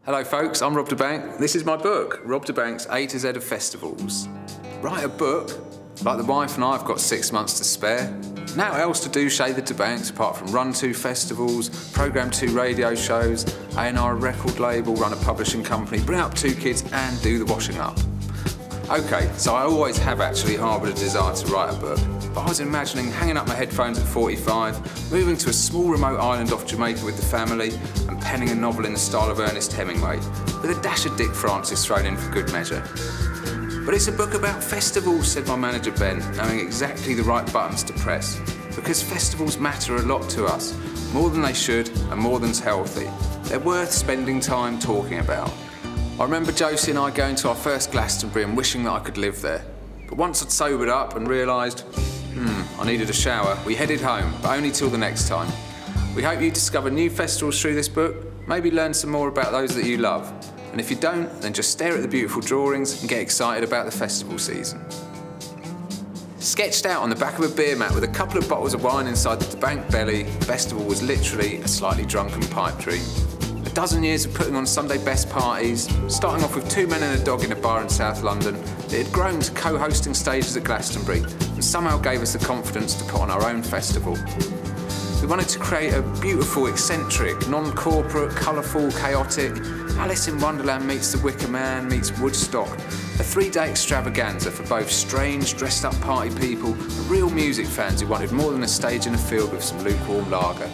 Hello folks, I'm Rob da Bank. This is my book, Rob da Bank's A to Z of Festivals. Write a book? Like the wife and I have got 6 months to spare. Now what else to do shave the da Banks apart from run 2 festivals, programme 2 radio shows, A&R record label, run a publishing company, bring up 2 kids and do the washing up. Okay, so I always have actually harboured a desire to write a book, but I was imagining hanging up my headphones at 45, moving to a small remote island off Jamaica with the family and penning a novel in the style of Ernest Hemingway, with a dash of Dick Francis thrown in for good measure. But it's a book about festivals, said my manager Ben, knowing exactly the right buttons to press, because festivals matter a lot to us, more than they should and more than's healthy. They're worth spending time talking about. I remember Josie and I going to our first Glastonbury and wishing that I could live there. But once I'd sobered up and realised, I needed a shower, we headed home, but only till the next time. We hope you discover new festivals through this book, maybe learn some more about those that you love. And if you don't, then just stare at the beautiful drawings and get excited about the festival season. Sketched out on the back of a beer mat with a couple of bottles of wine inside the da Bank belly, the festival was literally a slightly drunken pipe dream. A dozen years of putting on Sunday best parties, starting off with 2 men and a dog in a bar in South London, it had grown to co-hosting stages at Glastonbury and somehow gave us the confidence to put on our own festival. We wanted to create a beautiful, eccentric, non-corporate, colourful, chaotic, Alice in Wonderland meets The Wicker Man meets Woodstock, a 3-day extravaganza for both strange, dressed-up party people and real music fans who wanted more than a stage in a field with some lukewarm lager.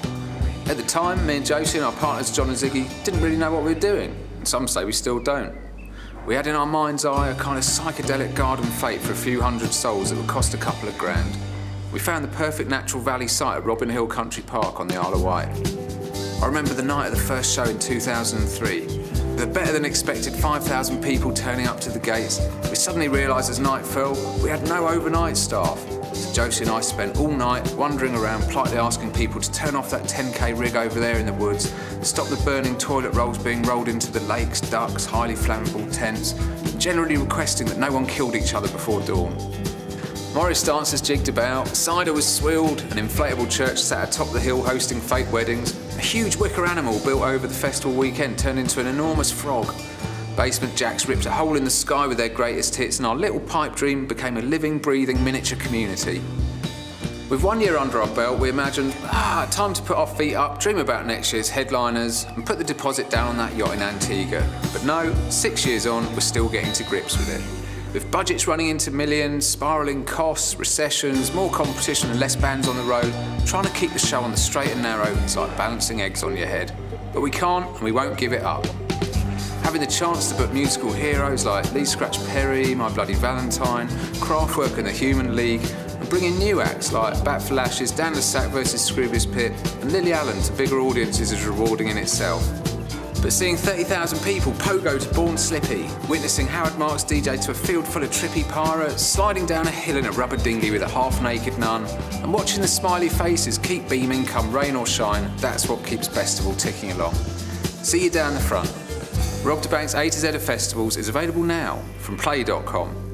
At the time, me and Josie and our partners John and Ziggy didn't really know what we were doing, and some say we still don't. We had in our mind's eye a kind of psychedelic garden fete for a few hundred souls that would cost a couple of grand. We found the perfect natural valley site at Robin Hill Country Park on the Isle of Wight. I remember the night of the first show in 2003. With a better than expected 5,000 people turning up to the gates, we suddenly realised as night fell, we had no overnight staff. So Josie and I spent all night wandering around, politely asking people to turn off that 10k rig over there in the woods, stop the burning toilet rolls being rolled into the lakes, ducks, highly flammable tents, and generally requesting that no one killed each other before dawn. Morris dancers jigged about, cider was swilled, an inflatable church sat atop the hill hosting fake weddings, a huge wicker animal built over the festival weekend turned into an enormous frog. Basement Jacks ripped a hole in the sky with their greatest hits, and our little pipe dream became a living, breathing miniature community. With 1 year under our belt, we imagined, time to put our feet up, dream about next year's headliners, and put the deposit down on that yacht in Antigua. But no, 6 years on, we're still getting to grips with it. With budgets running into millions, spiralling costs, recessions, more competition and less bands on the road, trying to keep the show on the straight and narrow is like balancing eggs on your head. But we can't and we won't give it up. Having the chance to book musical heroes like Lee Scratch Perry, My Bloody Valentine, Kraftwerk and the Human League, and bringing new acts like Bat for Lashes, Dan le Sac vs Scroobius Pip, and Lily Allen to bigger audiences is rewarding in itself. But seeing 30,000 people pogo to Born Slippy, witnessing Howard Marks DJ to a field full of trippy pirates, sliding down a hill in a rubber dinghy with a half-naked nun, and watching the smiley faces keep beaming come rain or shine, that's what keeps Festival ticking along. See you down the front. Rob da Bank's A to Z of Festivals is available now from play.com.